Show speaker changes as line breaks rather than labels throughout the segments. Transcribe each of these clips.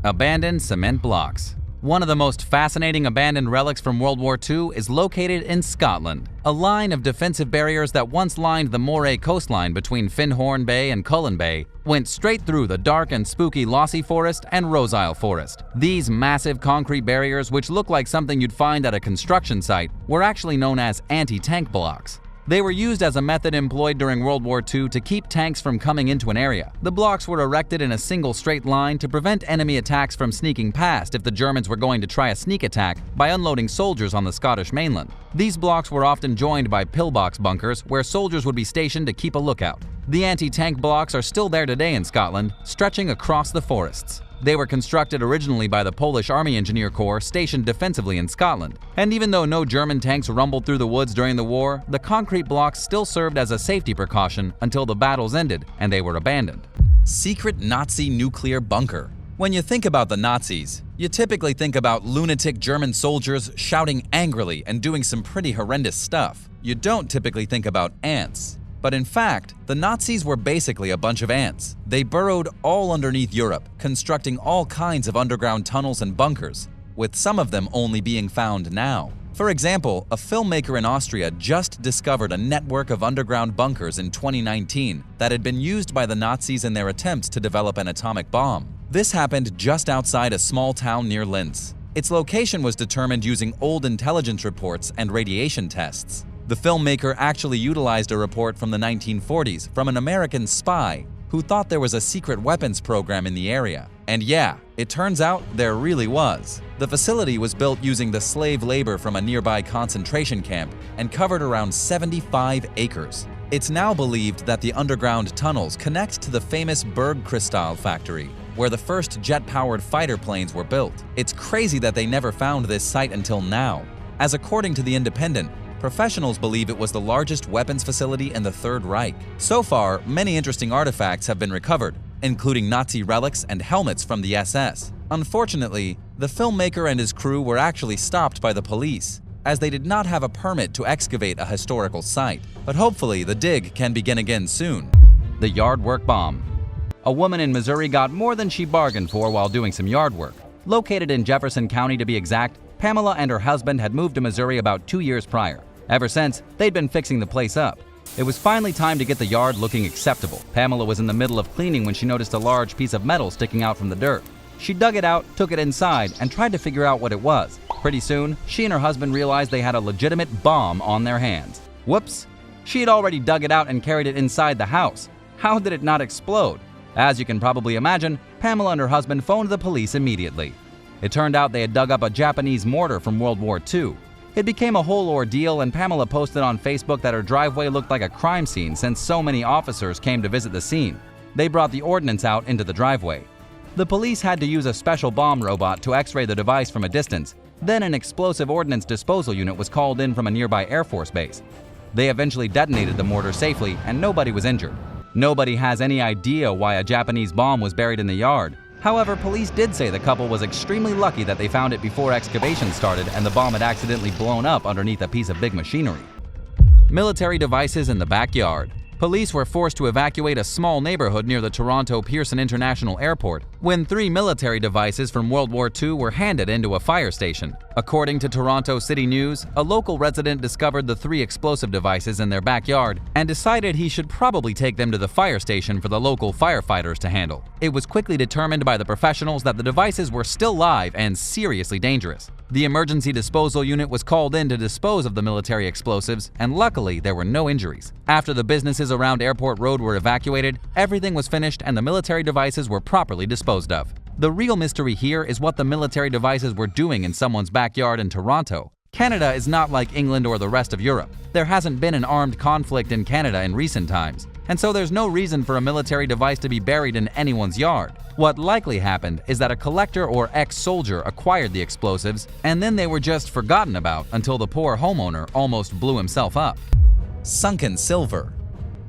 Abandoned cement blocks. One of the most fascinating abandoned relics from World War II is located in Scotland. A line of defensive barriers that once lined the Moray coastline between Findhorn Bay and Cullen Bay went straight through the dark and spooky Lossy Forest and Roseisle Forest. These massive concrete barriers, which look like something you'd find at a construction site, were actually known as anti-tank blocks. They were used as a method employed during World War II to keep tanks from coming into an area. The blocks were erected in a single straight line to prevent enemy attacks from sneaking past if the Germans were going to try a sneak attack by unloading soldiers on the Scottish mainland. These blocks were often joined by pillbox bunkers where soldiers would be stationed to keep a lookout. The anti-tank blocks are still there today in Scotland, stretching across the forests. They were constructed originally by the Polish Army Engineer Corps stationed defensively in Scotland. And even though no German tanks rumbled through the woods during the war, the concrete blocks still served as a safety precaution until the battles ended and they were abandoned. Secret Nazi nuclear bunker. When you think about the Nazis, you typically think about lunatic German soldiers shouting angrily and doing some pretty horrendous stuff. You don't typically think about ants. But in fact, the Nazis were basically a bunch of ants. They burrowed all underneath Europe, constructing all kinds of underground tunnels and bunkers, with some of them only being found now. For example, a filmmaker in Austria just discovered a network of underground bunkers in 2019 that had been used by the Nazis in their attempts to develop an atomic bomb. This happened just outside a small town near Linz. Its location was determined using old intelligence reports and radiation tests. The filmmaker actually utilized a report from the 1940s from an American spy who thought there was a secret weapons program in the area. And yeah, it turns out there really was. The facility was built using the slave labor from a nearby concentration camp and covered around 75 acres. It's now believed that the underground tunnels connect to the famous Bergkristall factory, where the first jet-powered fighter planes were built. It's crazy that they never found this site until now, as according to the Independent, professionals believe it was the largest weapons facility in the Third Reich. So far, many interesting artifacts have been recovered, including Nazi relics and helmets from the SS. Unfortunately, the filmmaker and his crew were actually stopped by the police, as they did not have a permit to excavate a historical site. But hopefully, the dig can begin again soon. The yard work bomb. A woman in Missouri got more than she bargained for while doing some yard work. Located in Jefferson County to be exact, Pamela and her husband had moved to Missouri about 2 years prior. Ever since, they'd been fixing the place up. It was finally time to get the yard looking acceptable. Pamela was in the middle of cleaning when she noticed a large piece of metal sticking out from the dirt. She dug it out, took it inside, and tried to figure out what it was. Pretty soon, she and her husband realized they had a legitimate bomb on their hands. Whoops! She had already dug it out and carried it inside the house. How did it not explode? As you can probably imagine, Pamela and her husband phoned the police immediately. It turned out they had dug up a Japanese mortar from World War II. It became a whole ordeal, and Pamela posted on Facebook that her driveway looked like a crime scene since so many officers came to visit the scene. They brought the ordnance out into the driveway. The police had to use a special bomb robot to x-ray the device from a distance. Then an explosive ordnance disposal unit was called in from a nearby Air Force base. They eventually detonated the mortar safely, and nobody was injured. Nobody has any idea why a Japanese bomb was buried in the yard. However, police did say the couple was extremely lucky that they found it before excavation started and the bomb had accidentally blown up underneath a piece of big machinery. Military devices in the backyard. Police were forced to evacuate a small neighborhood near the Toronto Pearson International Airport when 3 military devices from World War II were handed into a fire station. According to Toronto City News, a local resident discovered the 3 explosive devices in their backyard and decided he should probably take them to the fire station for the local firefighters to handle. It was quickly determined by the professionals that the devices were still live and seriously dangerous. The emergency disposal unit was called in to dispose of the military explosives, and luckily there were no injuries. After the businesses around Airport Road were evacuated, everything was finished and the military devices were properly disposed of. The real mystery here is what the military devices were doing in someone's backyard in Toronto. Canada is not like England or the rest of Europe. There hasn't been an armed conflict in Canada in recent times, and so there's no reason for a military device to be buried in anyone's yard. What likely happened is that a collector or ex-soldier acquired the explosives, and then they were just forgotten about until the poor homeowner almost blew himself up. Sunken silver.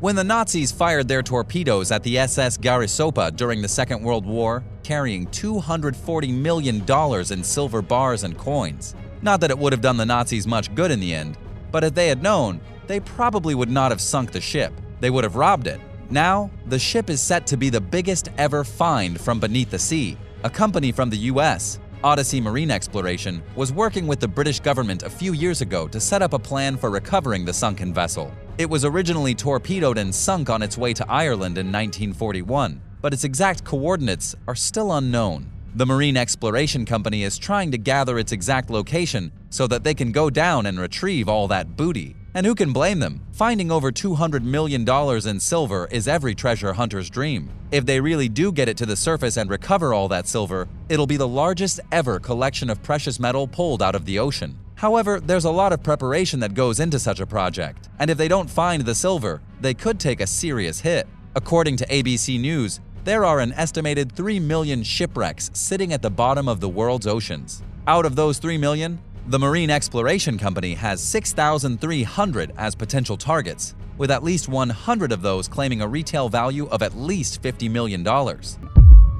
When the Nazis fired their torpedoes at the SS Garisopa during the Second World War, carrying $240 million in silver bars and coins. Not that it would have done the Nazis much good in the end, but if they had known, they probably would not have sunk the ship. They would have robbed it. Now, the ship is set to be the biggest ever find from beneath the sea.
A company from the US, Odyssey Marine Exploration, was working with the British government a few years ago to set up a plan for recovering the sunken vessel. It was originally torpedoed and sunk on its way to Ireland in 1941, but its exact coordinates are still unknown. The Marine Exploration Company is trying to gather its exact location so that they can go down and retrieve all that booty. And who can blame them? Finding over $200 million in silver is every treasure hunter's dream. If they really do get it to the surface and recover all that silver, it'll be the largest ever collection of precious metal pulled out of the ocean. However, there's a lot of preparation that goes into such a project, and if they don't find the silver, they could take a serious hit. According to ABC News, there are an estimated 3 million shipwrecks sitting at the bottom of the world's oceans. Out of those 3 million, the Marine Exploration Company has 6,300 as potential targets, with at least 100 of those claiming a retail value of at least $50 million.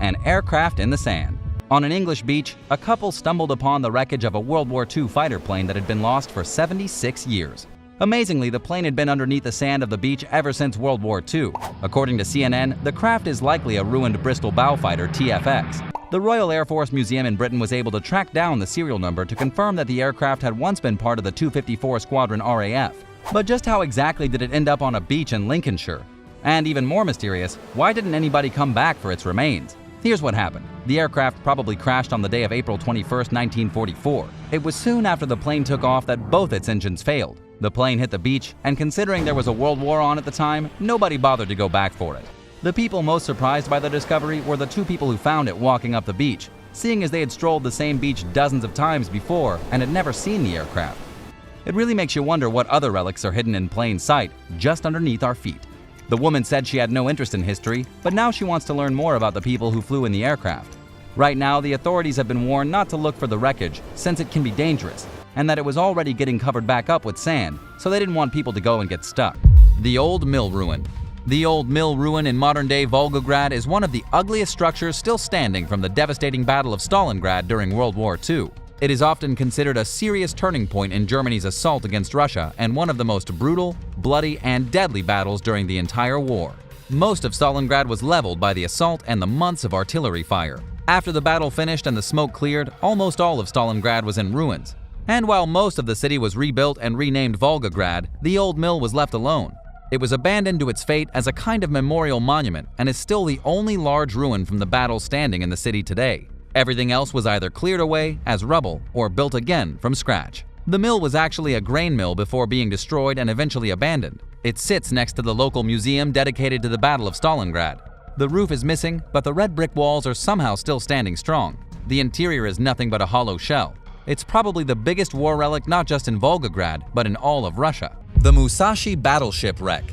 An aircraft in the sand. On an English beach, a couple stumbled upon the wreckage of a World War II fighter plane that had been lost for 76 years. Amazingly, the plane had been underneath the sand of the beach ever since World War II. According to CNN, the craft is likely a ruined Bristol bow fighter TFX. The Royal Air Force Museum in Britain was able to track down the serial number to confirm that the aircraft had once been part of the 254 Squadron RAF. But just how exactly did it end up on a beach in Lincolnshire? And even more mysterious, why didn't anybody come back for its remains? Here's what happened. The aircraft probably crashed on the day of April 21, 1944. It was soon after the plane took off that both its engines failed. The plane hit the beach, and considering there was a World War on at the time, nobody bothered to go back for it. The people most surprised by the discovery were the two people who found it walking up the beach, seeing as they had strolled the same beach dozens of times before and had never seen the aircraft. It really makes you wonder what other relics are hidden in plain sight, just underneath our feet. The woman said she had no interest in history, but now she wants to learn more about the people who flew in the aircraft. Right now, the authorities have been warned not to look for the wreckage, since it can be dangerous, and that it was already getting covered back up with sand, so they didn't want people to go and get stuck. The Old Mill Ruin. The Old Mill Ruin in modern-day Volgograd is one of the ugliest structures still standing from the devastating Battle of Stalingrad during World War II. It is often considered a serious turning point in Germany's assault against Russia and one of the most brutal, bloody, and deadly battles during the entire war. Most of Stalingrad was leveled by the assault and the months of artillery fire. After the battle finished and the smoke cleared, almost all of Stalingrad was in ruins. And while most of the city was rebuilt and renamed Volgograd, the old mill was left alone. It was abandoned to its fate as a kind of memorial monument and is still the only large ruin from the battle standing in the city today. Everything else was either cleared away as rubble or built again from scratch. The mill was actually a grain mill before being destroyed and eventually abandoned. It sits next to the local museum dedicated to the Battle of Stalingrad. The roof is missing, but the red brick walls are somehow still standing strong. The interior is nothing but a hollow shell. It's probably the biggest war relic not just in Volgograd, but in all of Russia.
The Musashi battleship wreck.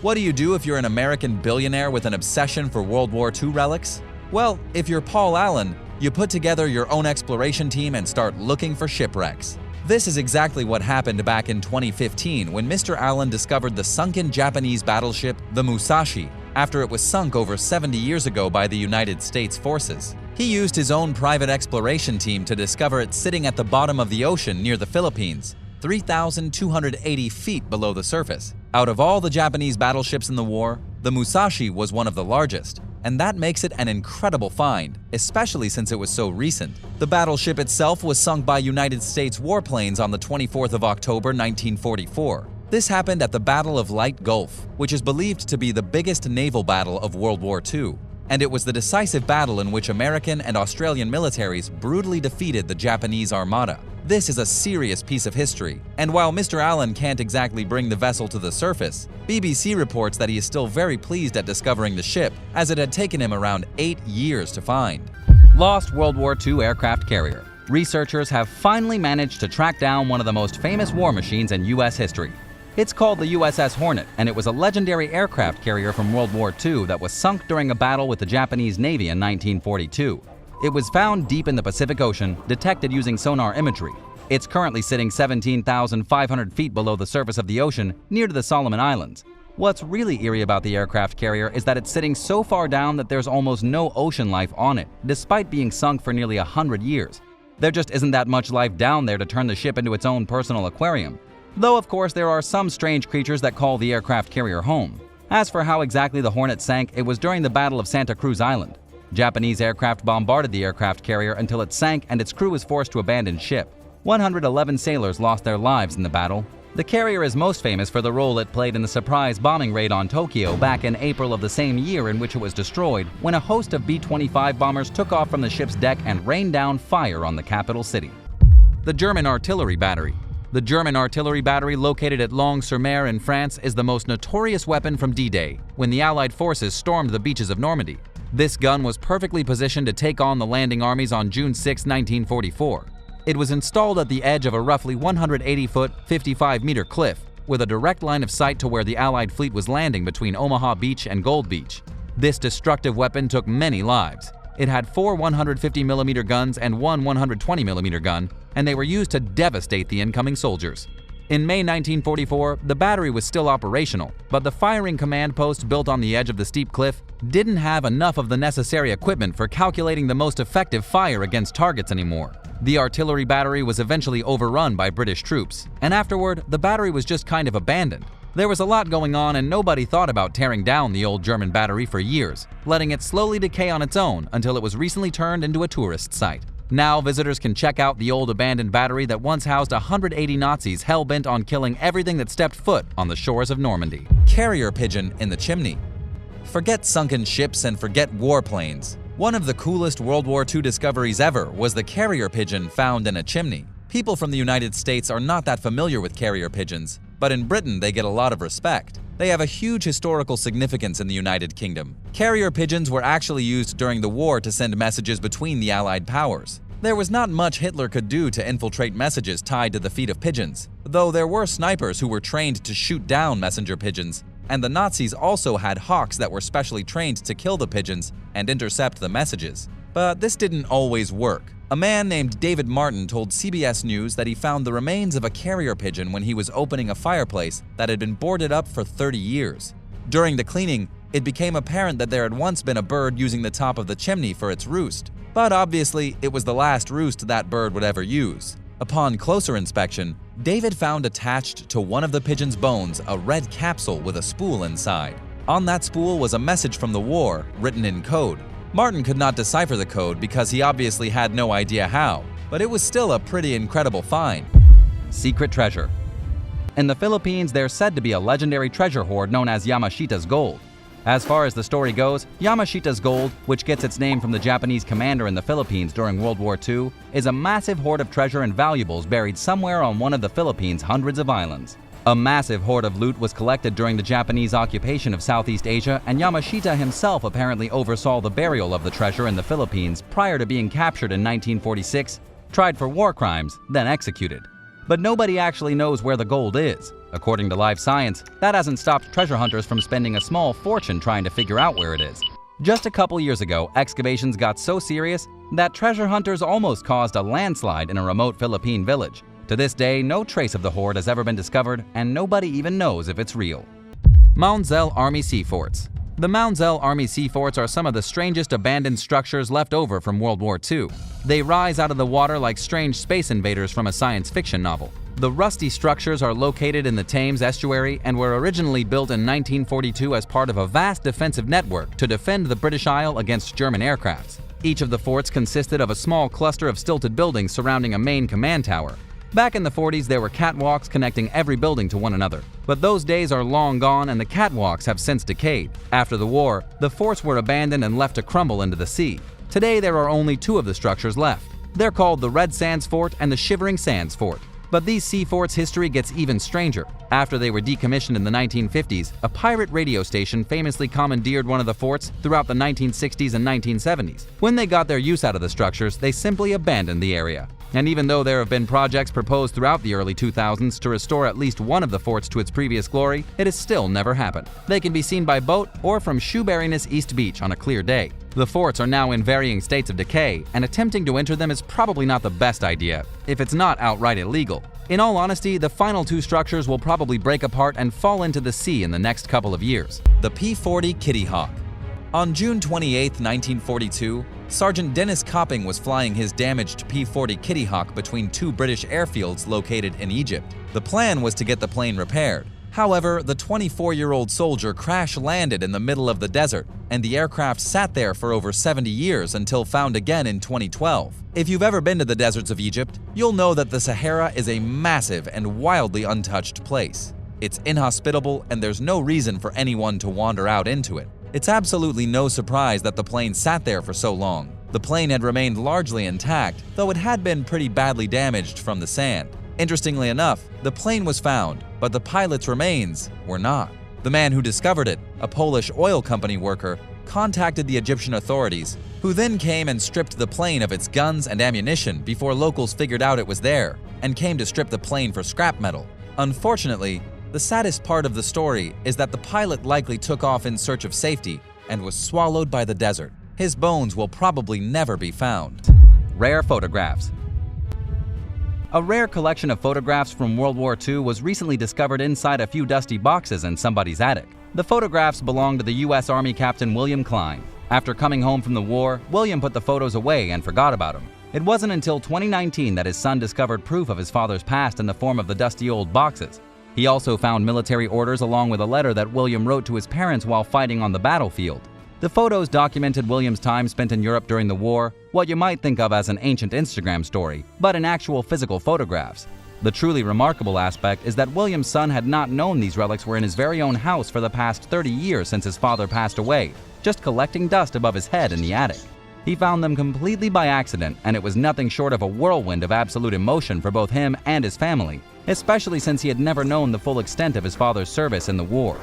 What do you do if you're an American billionaire with an obsession for World War II relics? Well, if you're Paul Allen, you put together your own exploration team and start looking for shipwrecks. This is exactly what happened back in 2015 when Mr. Allen discovered the sunken Japanese battleship, the Musashi, after it was sunk over 70 years ago by the United States forces. He used his own private exploration team to discover it sitting at the bottom of the ocean near the Philippines, 3,280 feet below the surface. Out of all the Japanese battleships in the war, the Musashi was one of the largest, and that makes it an incredible find, especially since it was so recent. The battleship itself was sunk by United States warplanes on the 24th of October 1944. This happened at the Battle of Light Gulf, which is believed to be the biggest naval battle of World War II. And it was the decisive battle in which American and Australian militaries brutally defeated the Japanese Armada. This is a serious piece of history, and while Mr. Allen can't exactly bring the vessel to the surface, BBC reports that he is still very pleased at discovering the ship, as it had taken him around 8 years to find.
Lost World War II aircraft carrier. Researchers have finally managed to track down one of the most famous war machines in U.S. history. It's called the USS Hornet, and it was a legendary aircraft carrier from World War II that was sunk during a battle with the Japanese Navy in 1942. It was found deep in the Pacific Ocean, detected using sonar imagery. It's currently sitting 17,500 feet below the surface of the ocean, near to the Solomon Islands. What's really eerie about the aircraft carrier is that it's sitting so far down that there's almost no ocean life on it, despite being sunk for nearly 100 years. There just isn't that much life down there to turn the ship into its own personal aquarium. Though, of course, there are some strange creatures that call the aircraft carrier home. As for how exactly the Hornet sank, it was during the Battle of Santa Cruz Island. Japanese aircraft bombarded the aircraft carrier until it sank and its crew was forced to abandon ship. 111 sailors lost their lives in the battle. The carrier is most famous for the role it played in the surprise bombing raid on Tokyo back in April of the same year in which it was destroyed, when a host of B-25 bombers took off from the ship's deck and rained down fire on the capital city. The German Artillery Battery. The German artillery battery located at Lons-sur-Mer in France is the most notorious weapon from D-Day, when the Allied forces stormed the beaches of Normandy. This gun was perfectly positioned to take on the landing armies on June 6, 1944. It was installed at the edge of a roughly 180-foot, 55-meter cliff, with a direct line of sight to where the Allied fleet was landing between Omaha Beach and Gold Beach. This destructive weapon took many lives. It had 4 150mm guns and 1 120mm gun, and they were used to devastate the incoming soldiers. In May 1944, the battery was still operational, but the firing command post built on the edge of the steep cliff didn't have enough of the necessary equipment for calculating the most effective fire against targets anymore. The artillery battery was eventually overrun by British troops, and afterward, the battery was just kind of abandoned. There was a lot going on and nobody thought about tearing down the old German battery for years, letting it slowly decay on its own until it was recently turned into a tourist site. Now visitors can check out the old abandoned battery that once housed 180 Nazis hell-bent on killing everything that stepped foot on the shores of Normandy.
Carrier pigeon in the chimney. Forget sunken ships and forget warplanes. One of the coolest World War II discoveries ever was the carrier pigeon found in a chimney. People from the United States are not that familiar with carrier pigeons, but in Britain they get a lot of respect. They have a huge historical significance in the United Kingdom. Carrier pigeons were actually used during the war to send messages between the Allied powers. There was not much Hitler could do to infiltrate messages tied to the feet of pigeons, though there were snipers who were trained to shoot down messenger pigeons, and the Nazis also had hawks that were specially trained to kill the pigeons and intercept the messages. But this didn't always work. A man named David Martin told CBS News that he found the remains of a carrier pigeon when he was opening a fireplace that had been boarded up for 30 years. During the cleaning, it became apparent that there had once been a bird using the top of the chimney for its roost. But obviously, it was the last roost that bird would ever use. Upon closer inspection, David found attached to one of the pigeon's bones a red capsule with a spool inside. On that spool was a message from the war, written in code. Martin could not decipher the code because he obviously had no idea how, but it was still a pretty incredible find.
Secret treasure. In the Philippines, there's said to be a legendary treasure hoard known as Yamashita's gold. As far as the story goes, Yamashita's gold, which gets its name from the Japanese commander in the Philippines during World War II, is a massive hoard of treasure and valuables buried somewhere on one of the Philippines' hundreds of islands. A massive hoard of loot was collected during the Japanese occupation of Southeast Asia, and Yamashita himself apparently oversaw the burial of the treasure in the Philippines prior to being captured in 1946, tried for war crimes, then executed. But nobody actually knows where the gold is. According to Live Science, that hasn't stopped treasure hunters from spending a small fortune trying to figure out where it is. Just a couple years ago, excavations got so serious that treasure hunters almost caused a landslide in a remote Philippine village. To this day, no trace of the hoard has ever been discovered, and nobody even knows if it's real. Maunsell Army Sea Forts. The Maunsell Army Sea Forts are some of the strangest abandoned structures left over from World War II. They rise out of the water like strange space invaders from a science fiction novel. The rusty structures are located in the Thames estuary and were originally built in 1942 as part of a vast defensive network to defend the British Isle against German aircrafts. Each of the forts consisted of a small cluster of stilted buildings surrounding a main command tower. Back in the 40s, there were catwalks connecting every building to one another. But those days are long gone and the catwalks have since decayed. After the war, the forts were abandoned and left to crumble into the sea. Today, there are only two of the structures left. They're called the Red Sands Fort and the Shivering Sands Fort. But these sea forts' history gets even stranger. After they were decommissioned in the 1950s, a pirate radio station famously commandeered one of the forts throughout the 1960s and 1970s. When they got their use out of the structures, they simply abandoned the area. And even though there have been projects proposed throughout the early 2000s to restore at least one of the forts to its previous glory, it has still never happened. They can be seen by boat or from Shoeburyness East Beach on a clear day. The forts are now in varying states of decay, and attempting to enter them is probably not the best idea, if it's not outright illegal. In all honesty, the final two structures will probably break apart and fall into the sea in the next couple of years.
The P-40 Kittyhawk. On June 28, 1942, Sergeant Dennis Copping was flying his damaged P-40 Kittyhawk between two British airfields located in Egypt. The plan was to get the plane repaired. However, the 24-year-old soldier crash-landed in the middle of the desert, and the aircraft sat there for over 70 years until found again in 2012. If you've ever been to the deserts of Egypt, you'll know that the Sahara is a massive and wildly untouched place. It's inhospitable, and there's no reason for anyone to wander out into it. It's absolutely no surprise that the plane sat there for so long. The plane had remained largely intact, though it had been pretty badly damaged from the sand. Interestingly enough, the plane was found, but the pilot's remains were not. The man who discovered it, a Polish oil company worker, contacted the Egyptian authorities, who then came and stripped the plane of its guns and ammunition before locals figured out it was there, and came to strip the plane for scrap metal. Unfortunately, the saddest part of the story is that the pilot likely took off in search of safety and was swallowed by the desert. His bones will probably never be found.
Rare photographs. A rare collection of photographs from World War II was recently discovered inside a few dusty boxes in somebody's attic. The photographs belonged to the U.S. Army Captain William Klein. After coming home from the war, William put the photos away and forgot about them. It wasn't until 2019 that his son discovered proof of his father's past in the form of the dusty old boxes. He also found military orders along with a letter that William wrote to his parents while fighting on the battlefield. The photos documented William's time spent in Europe during the war, what you might think of as an ancient Instagram story, but in actual physical photographs. The truly remarkable aspect is that William's son had not known these relics were in his very own house for the past 30 years since his father passed away, just collecting dust above his head in the attic. He found them completely by accident, and it was nothing short of a whirlwind of absolute emotion for both him and his family, especially since he had never known the full extent of his father's service in the war.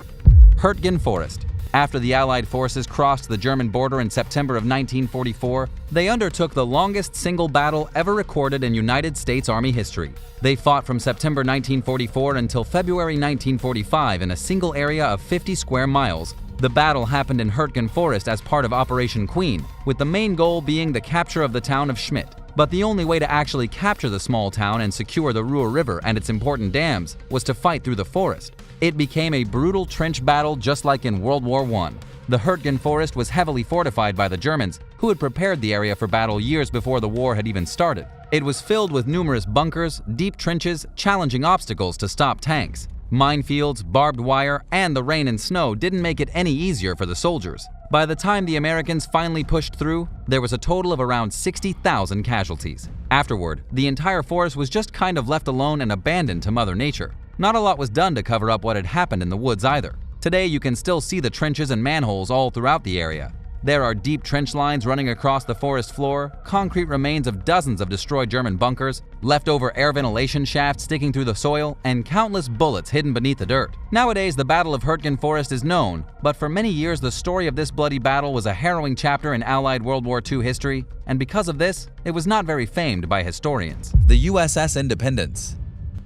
Hurtgen Forest. After the Allied forces crossed the German border in September of 1944, they undertook the longest single battle ever recorded in United States Army history. They fought from September 1944 until February 1945 in a single area of 50 square miles. The battle happened in Hurtgen Forest as part of Operation Queen, with the main goal being the capture of the town of Schmidt. But the only way to actually capture the small town and secure the Ruhr River and its important dams was to fight through the forest. It became a brutal trench battle just like in World War I. The Hurtgen Forest was heavily fortified by the Germans, who had prepared the area for battle years before the war had even started. It was filled with numerous bunkers, deep trenches, challenging obstacles to stop tanks. Minefields, barbed wire, and the rain and snow didn't make it any easier for the soldiers. By the time the Americans finally pushed through, there was a total of around 60,000 casualties. Afterward, the entire forest was just kind of left alone and abandoned to Mother Nature. Not a lot was done to cover up what had happened in the woods either. Today, you can still see the trenches and manholes all throughout the area. There are deep trench lines running across the forest floor, concrete remains of dozens of destroyed German bunkers, leftover air ventilation shafts sticking through the soil, and countless bullets hidden beneath the dirt. Nowadays, the Battle of Hurtgen Forest is known, but for many years the story of this bloody battle was a harrowing chapter in Allied World War II history, and because of this, it was not very famed by historians.
The USS Independence.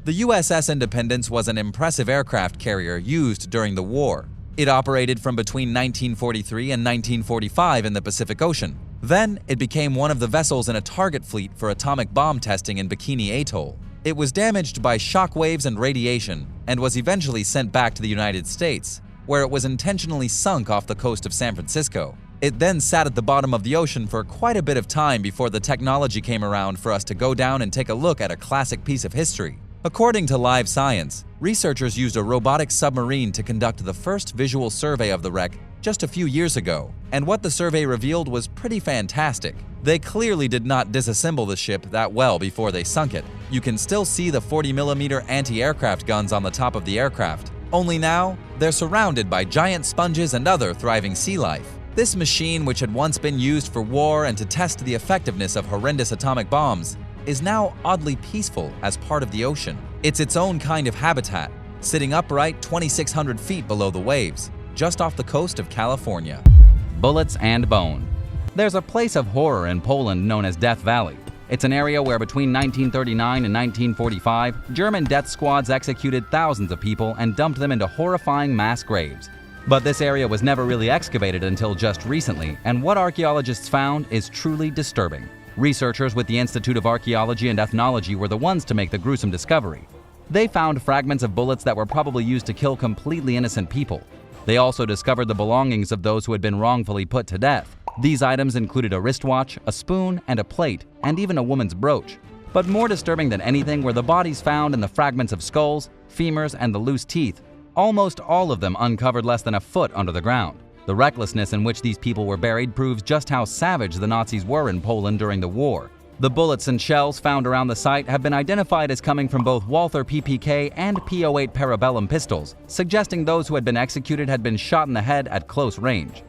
The USS Independence was an impressive aircraft carrier used during the war. It operated from between 1943 and 1945 in the Pacific Ocean. Then, it became one of the vessels in a target fleet for atomic bomb testing in Bikini Atoll. It was damaged by shock waves and radiation, and was eventually sent back to the United States, where it was intentionally sunk off the coast of San Francisco. It then sat at the bottom of the ocean for quite a bit of time before the technology came around for us to go down and take a look at a classic piece of history. According to Live Science, researchers used a robotic submarine to conduct the first visual survey of the wreck just a few years ago, and what the survey revealed was pretty fantastic. They clearly did not disassemble the ship that well before they sunk it. You can still see the 40mm anti-aircraft guns on the top of the aircraft, only now they're surrounded by giant sponges and other thriving sea life. This machine, which had once been used for war and to test the effectiveness of horrendous atomic bombs, is now oddly peaceful as part of the ocean. It's its own kind of habitat, sitting upright 2,600 feet below the waves, just off the coast of California.
Bullets and bone. There's a place of horror in Poland known as Death Valley. It's an area where between 1939 and 1945, German death squads executed thousands of people and dumped them into horrifying mass graves. But this area was never really excavated until just recently, and what archaeologists found is truly disturbing. Researchers with the Institute of Archaeology and Ethnology were the ones to make the gruesome discovery. They found fragments of bullets that were probably used to kill completely innocent people. They also discovered the belongings of those who had been wrongfully put to death. These items included a wristwatch, a spoon, and a plate, and even a woman's brooch. But more disturbing than anything were the bodies found in the fragments of skulls, femurs, and the loose teeth. almost all of them uncovered less than a foot under the ground. The recklessness in which these people were buried proves just how savage the Nazis were in Poland during the war. The bullets and shells found around the site have been identified as coming from both Walther PPK and P08 Parabellum pistols, suggesting those who had been executed had been shot in the head at close range.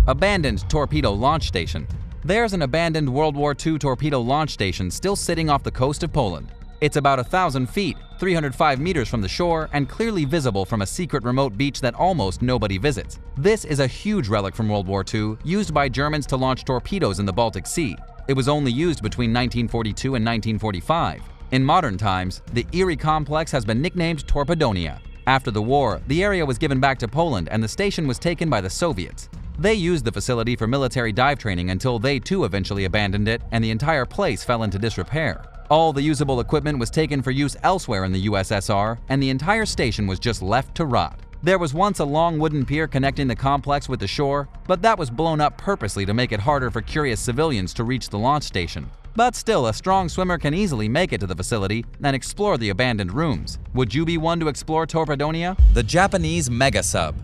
Abandoned torpedo launch station. There's an abandoned World War II torpedo launch station still sitting off the coast of Poland. It's about 1,000 feet, 305 meters from the shore, and clearly visible from a secret remote beach that almost nobody visits. This is a huge relic from World War II, used by Germans to launch torpedoes in the Baltic Sea. It was only used between 1942 and 1945. In modern times, the eerie complex has been nicknamed Torpedonia. After the war, the area was given back to Poland and the station was taken by the Soviets. They used the facility for military dive training until they too eventually abandoned it and the entire place fell into disrepair. All the usable equipment was taken for use elsewhere in the USSR, and the entire station was just left to rot. There was once a long wooden pier connecting the complex with the shore, but that was blown up purposely to make it harder for curious civilians to reach the launch station. But still, a strong swimmer can easily make it to the facility and explore the abandoned rooms. Would you be one to explore Torpedonia?
The Japanese Mega Sub.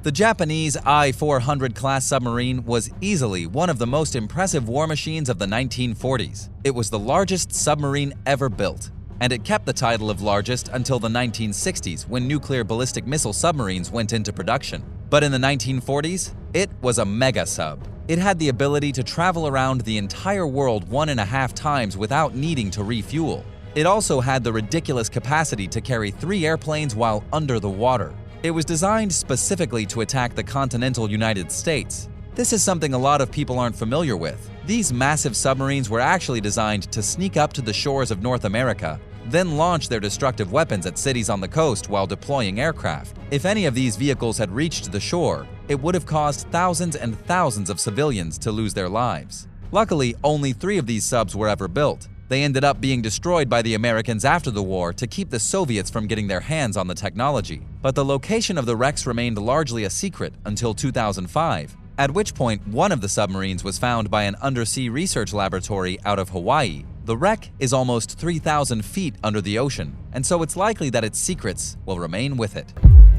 The Japanese I-400 class submarine was easily one of the most impressive war machines of the 1940s. It was the largest submarine ever built, and it kept the title of largest until the 1960s when nuclear ballistic missile submarines went into production. But in the 1940s, it was a mega sub. It had the ability to travel around the entire world 1.5 times without needing to refuel. It also had the ridiculous capacity to carry 3 airplanes while under the water. It was designed specifically to attack the continental United States. This is something a lot of people aren't familiar with. These massive submarines were actually designed to sneak up to the shores of North America, then launch their destructive weapons at cities on the coast while deploying aircraft. If any of these vehicles had reached the shore, it would have caused thousands and thousands of civilians to lose their lives. Luckily, only 3 of these subs were ever built. They ended up being destroyed by the Americans after the war to keep the Soviets from getting their hands on the technology. But the location of the wrecks remained largely a secret until 2005, at which point one of the submarines was found by an undersea research laboratory out of Hawaii. The wreck is almost 3,000 feet under the ocean, and so it's likely that its secrets will remain with it.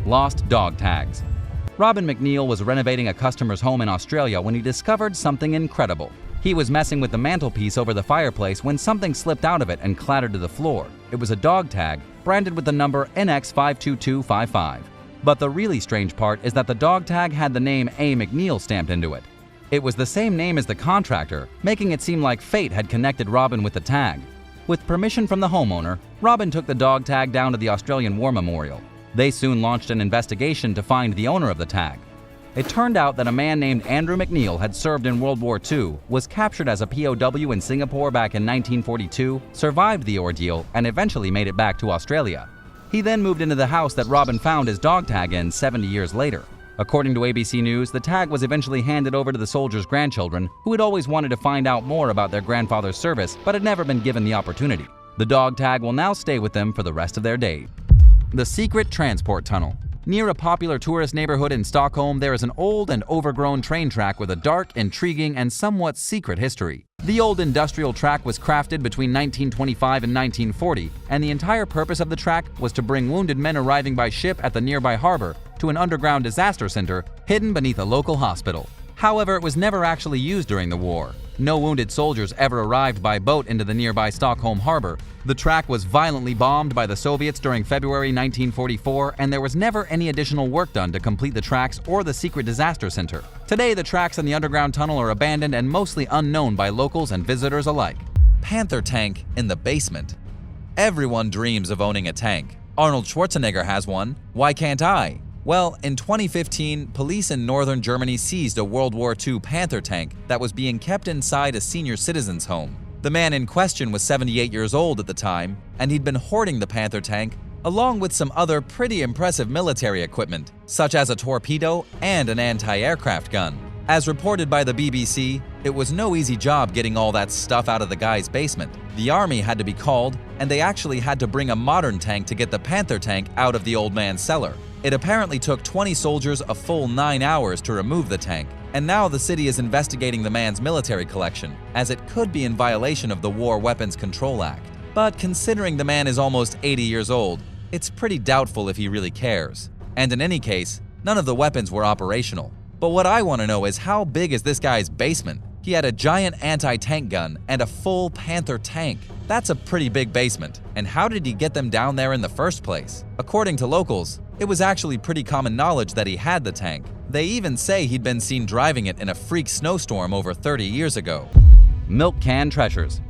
Lost dog tags. Robin McNeil was renovating a customer's home in Australia when he discovered something incredible. He was messing with the mantelpiece over the fireplace when something slipped out of it and clattered to the floor. It was a dog tag, branded with the number NX52255. But the really strange part is that the dog tag had the name A. McNeil stamped into it. It was the same name as the contractor, making it seem like fate had connected Robin with the tag. With permission from the homeowner, Robin took the dog tag down to the Australian War Memorial. They soon launched an investigation to find the owner of the tag. It turned out that a man named Andrew McNeil had served in World War II, was captured as a POW in Singapore back in 1942, survived the ordeal, and eventually made it back to Australia. He then moved into the house that Robin found his dog tag in 70 years later. According to ABC News, the tag was eventually handed over to the soldiers' grandchildren, who had always wanted to find out more about their grandfather's service but had never been given the opportunity. The dog tag will now stay with them for the rest of their days. The secret transport tunnel. Near a popular tourist neighborhood in Stockholm, there is an old and overgrown train track with a dark, intriguing, and somewhat secret history. The old industrial track was crafted between 1925 and 1940, and the entire purpose of the track was to bring wounded men arriving by ship at the nearby harbor to an underground disaster center hidden beneath a local hospital. However, it was never actually used during the war. No wounded soldiers ever arrived by boat into the nearby Stockholm harbor. The track was violently bombed by the Soviets during February 1944, and there was never any additional work done to complete the tracks or the secret disaster center. Today, the tracks in the underground tunnel are abandoned and mostly unknown by locals and visitors alike.
Panther tank in the basement. Everyone dreams of owning a tank. Arnold Schwarzenegger has one. Why can't I? Well, in 2015, police in northern Germany seized a World War II Panther tank that was being kept inside a senior citizen's home. The man in question was 78 years old at the time, and he'd been hoarding the Panther tank along with some other pretty impressive military equipment, such as a torpedo and an anti-aircraft gun. As reported by the BBC, it was no easy job getting all that stuff out of the guy's basement. The army had to be called, and they actually had to bring a modern tank to get the Panther tank out of the old man's cellar. It apparently took 20 soldiers a full 9 hours to remove the tank, and now the city is investigating the man's military collection, as it could be in violation of the War Weapons Control Act. But considering the man is almost 80 years old, it's pretty doubtful if he really cares. And in any case, none of the weapons were operational. But what I want to know is, how big is this guy's basement? He had a giant anti-tank gun and a full Panther tank. That's a pretty big basement. And how did he get them down there in the first place? According to locals, it was actually pretty common knowledge that he had the tank. They even say he'd been seen driving it in a freak snowstorm over 30 years ago.
Milk can treasures.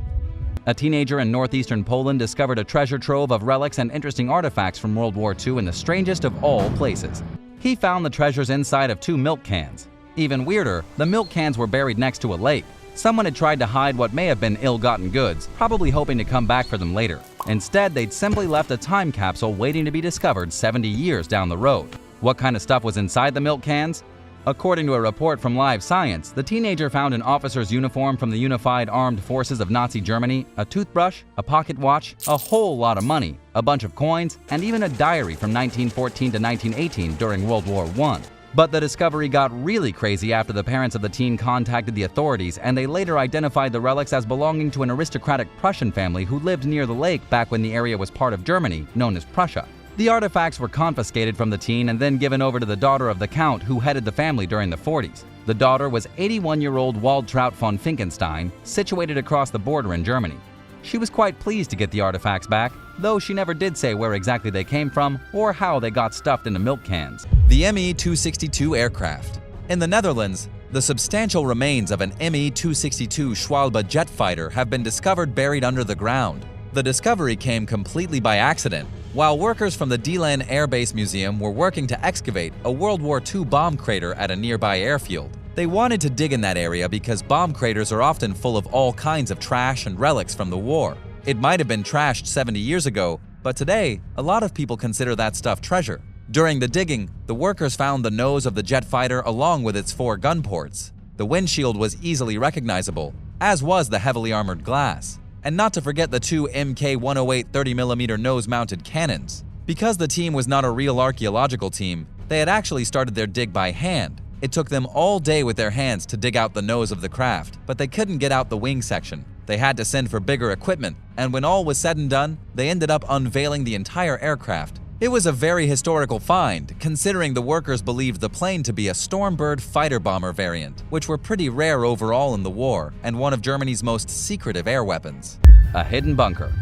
A teenager in northeastern Poland discovered a treasure trove of relics and interesting artifacts from World War II in the strangest of all places. He found the treasures inside of 2 milk cans. Even weirder, the milk cans were buried next to a lake. Someone had tried to hide what may have been ill-gotten goods, probably hoping to come back for them later. Instead, they'd simply left a time capsule waiting to be discovered 70 years down the road. What kind of stuff was inside the milk cans? According to a report from Live Science, the teenager found an officer's uniform from the Unified Armed Forces of Nazi Germany, a toothbrush, a pocket watch, a whole lot of money, a bunch of coins, and even a diary from 1914 to 1918 during World War I. But the discovery got really crazy after the parents of the teen contacted the authorities, and they later identified the relics as belonging to an aristocratic Prussian family who lived near the lake back when the area was part of Germany, known as Prussia. The artifacts were confiscated from the teen and then given over to the daughter of the count who headed the family during the 40s. The daughter was 81-year-old Waldtraut von Finkenstein, situated across the border in Germany. She was quite pleased to get the artifacts back, though she never did say where exactly they came from or how they got stuffed into milk cans.
The Me-262 aircraft. In the Netherlands, the substantial remains of an Me-262 Schwalbe jet fighter have been discovered buried under the ground. The discovery came completely by accident, while workers from the Deelen Air Base Museum were working to excavate a World War II bomb crater at a nearby airfield. They wanted to dig in that area because bomb craters are often full of all kinds of trash and relics from the war. It might have been trashed 70 years ago, but today, a lot of people consider that stuff treasure. During the digging, the workers found the nose of the jet fighter along with its 4 gun ports. The windshield was easily recognizable, as was the heavily armored glass. And not to forget the 2 Mk108 30mm nose-mounted cannons. Because the team was not a real archaeological team, they had actually started their dig by hand. It took them all day with their hands to dig out the nose of the craft, but they couldn't get out the wing section. They had to send for bigger equipment, and when all was said and done, they ended up unveiling the entire aircraft. It was a very historical find, considering the workers believed the plane to be a Stormbird fighter bomber variant, which were pretty rare overall in the war, and one of Germany's most secretive air weapons.
A hidden bunker.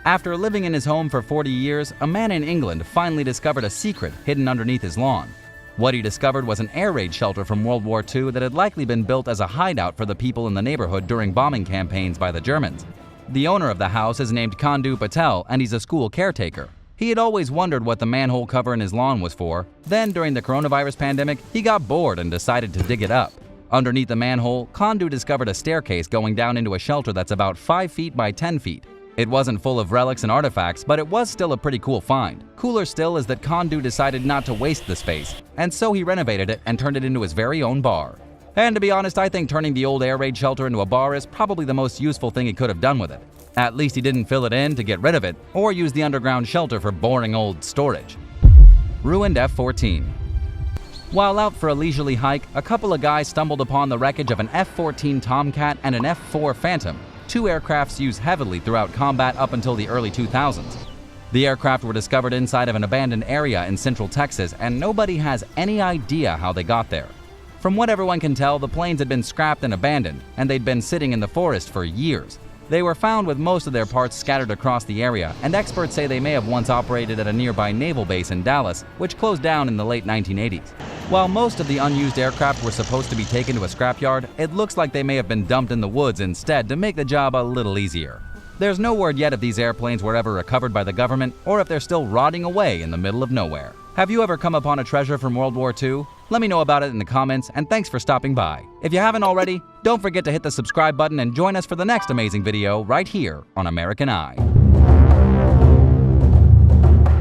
After living in his home for 40 years, a man in England finally discovered a secret hidden underneath his lawn. What he discovered was an air raid shelter from World War II that had likely been built as a hideout for the people in the neighborhood during bombing campaigns by the Germans. The owner of the house is named Kandu Patel, and he's a school caretaker. He had always wondered what the manhole cover in his lawn was for. Then, during the coronavirus pandemic, he got bored and decided to dig it up. Underneath the manhole, Kandu discovered a staircase going down into a shelter that's about 5 feet by 10 feet. It wasn't full of relics and artifacts, but it was still a pretty cool find. Cooler still is that Kandu decided not to waste the space, and so he renovated it and turned it into his very own bar. And to be honest, I think turning the old air raid shelter into a bar is probably the most useful thing he could have done with it. At least he didn't fill it in to get rid of it, or use the underground shelter for boring old storage. Ruined F-14. While out for a leisurely hike, a couple of guys stumbled upon the wreckage of an F-14 Tomcat and an F-4 Phantom, 2 aircrafts used heavily throughout combat up until the early 2000s. The aircraft were discovered inside of an abandoned area in central Texas, and nobody has any idea how they got there. From what everyone can tell, the planes had been scrapped and abandoned, and they'd been sitting in the forest for years. They were found with most of their parts scattered across the area, and experts say they may have once operated at a nearby naval base in Dallas, which closed down in the late 1980s. While most of the unused aircraft were supposed to be taken to a scrapyard, it looks like they may have been dumped in the woods instead to make the job a little easier. There's no word yet if these airplanes were ever recovered by the government or if they're still rotting away in the middle of nowhere. Have you ever come upon a treasure from World War II? Let me know about it in the comments, and thanks for stopping by. If you haven't already, don't forget to hit the subscribe button and join us for the next amazing video right here on American Eye.